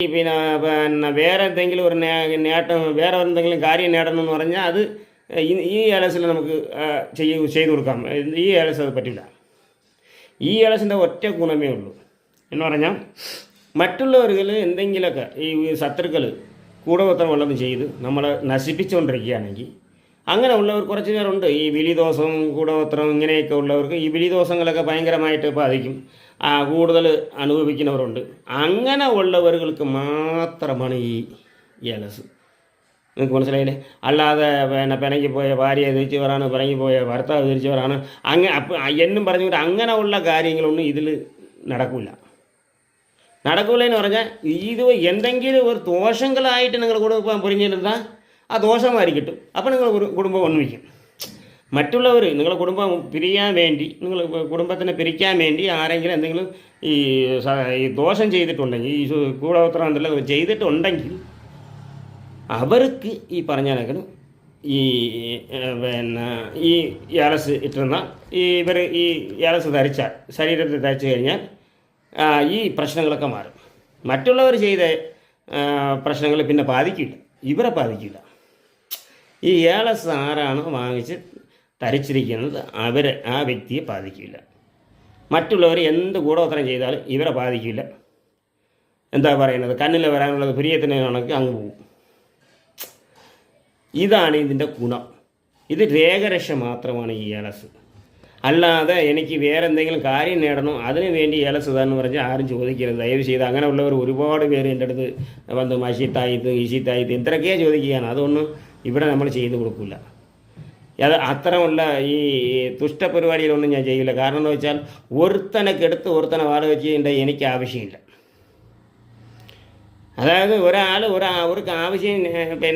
പിന്നെ വേറെ എന്തെങ്കിലും ഒരു നേട്ടം, വേറെ എന്തെങ്കിലും കാര്യം നേടണമെന്ന് പറഞ്ഞാൽ അത് ഈ ഏലസിൽ നമുക്ക് ചെയ്തു കൊടുക്കാം. ഈ ഏലസ് അത് പറ്റില്ല. ഈ ഏലസിൻ്റെ ഒറ്റ ഗുണമേ ഉള്ളൂ എന്ന് പറഞ്ഞാൽ, മറ്റുള്ളവர்கள் എന്തെങ്കിലുമൊക്കെ ഈ ശത്രുക്കൾ കൂടോത്രം വല്ലതും ചെയ്ത് നമ്മളെ നശിപ്പിച്ചുകൊണ്ടിരിക്കുകയാണെങ്കിൽ, അങ്ങനെ ഉള്ളവർ കുറച്ച് പേരുണ്ട്. ഈ വിലിദോഷം, കൂടോത്രം ഇങ്ങനെയൊക്കെ ഉള്ളവർക്ക് ഈ വിലിദോഷങ്ങളൊക്കെ ഭയങ്കരമായിട്ട് ബാധിക്കും. കൂടുതൽ അനുഭവിക്കുന്നവരുണ്ട്. അങ്ങനെ ഉള്ളവർക്ക് മാത്രമാണ് ഈ ഏലസ്. നിങ്ങൾക്ക് മനസ്സിലായില്ലേ? അല്ലാതെ പിണങ്ങി പോയ ഭാര്യയെ തിരിച്ചവരാണ്, പിണങ്ങി പോയ ഭർത്താവ് തിരിച്ചവരാണ്, എന്നും പറഞ്ഞുകൊണ്ട് അങ്ങനെ ഉള്ള കാര്യങ്ങളൊന്നും ഇതിൽ നടക്കില്ല എന്ന് പറഞ്ഞാൽ, ഇത് എന്തെങ്കിലും ഒരു ദോഷങ്ങളായിട്ട് നിങ്ങൾ കുടുംബം പൊരിഞ്ഞിരുന്നാൽ ആ ദോഷമായി കിട്ടും. അപ്പോൾ നിങ്ങൾ കുടുംബം ഒന്നിക്കും. മറ്റുള്ളവർ നിങ്ങളുടെ കുടുംബം പിരിയാൻ വേണ്ടി, നിങ്ങൾ കുടുംബത്തിനെ പിരിക്കാൻ വേണ്ടി ആരെങ്കിലും എന്തെങ്കിലും ഈ ദോഷം ചെയ്തിട്ടുണ്ടെങ്കിൽ, ഈ കൂടോത്രം എന്തെങ്കിലും ചെയ്തിട്ടുണ്ടെങ്കിൽ, അവർക്ക് ഈ പറഞ്ഞ കണക്കിന് ഈ ഏലസ് ഇട്ടിരുന്ന ഇവർ ഈ ഏലസ് ധരിച്ചാൽ, ശരീരത്തിൽ ധരിച്ചു കഴിഞ്ഞാൽ ഈ പ്രശ്നങ്ങളൊക്കെ മാറും. മറ്റുള്ളവർ ചെയ്ത പ്രശ്നങ്ങൾ പിന്നെ ബാധിക്കില്ല, ഇവരെ ബാധിക്കില്ല. ഈ ഏലസ് ആരാണ് വാങ്ങിച്ച് ധരിച്ചിരിക്കുന്നത് ആ വ്യക്തിയെ ബാധിക്കില്ല. മറ്റുള്ളവർ എന്ത് കൂടോത്രം ചെയ്താലും ഇവരെ ബാധിക്കില്ല. എന്താ പറയുന്നത്, കണ്ണിൽ വരാനുള്ളത് പ്രിയത്തിന് കണക്ക് അങ്ങ് പോകും. ഇതാണ് ഇതിൻ്റെ ഗുണം. ഇത് രേഖരക്ഷ മാത്രമാണ് ഈ ഏലസ്. അല്ലാതെ എനിക്ക് വേറെ എന്തെങ്കിലും കാര്യം നേടണം അതിന് വേണ്ടി ഏലസ് ഇതാന്ന് പറഞ്ഞാൽ ആരും ചോദിക്കരുത്, ദയവ് ചെയ്ത്. അങ്ങനെയുള്ളവർ ഒരുപാട് പേര് എൻ്റെ അടുത്ത് വന്ന് മഷീത്തായിട്ട് ഈശീത്തായിട്ട് എന്തൊക്കെയാണ് ചോദിക്കുകയാണ്. അതൊന്നും ഇവിടെ നമ്മൾ ചെയ്തു കൊടുക്കില്ല. അത് അത്തരമുള്ള ഈ തുഷ്ടപരിപാടികളൊന്നും ഞാൻ ചെയ്യില്ല. കാരണം എന്ന് വെച്ചാൽ, ഒരുത്തനെ കെടുത്ത് ഒരുത്തനെ വാഴ വെച്ചിട്ട് എനിക്ക് ആവശ്യമില്ല. അതായത് ഒരാൾ ഒരു ആവശ്യം പിന്നെ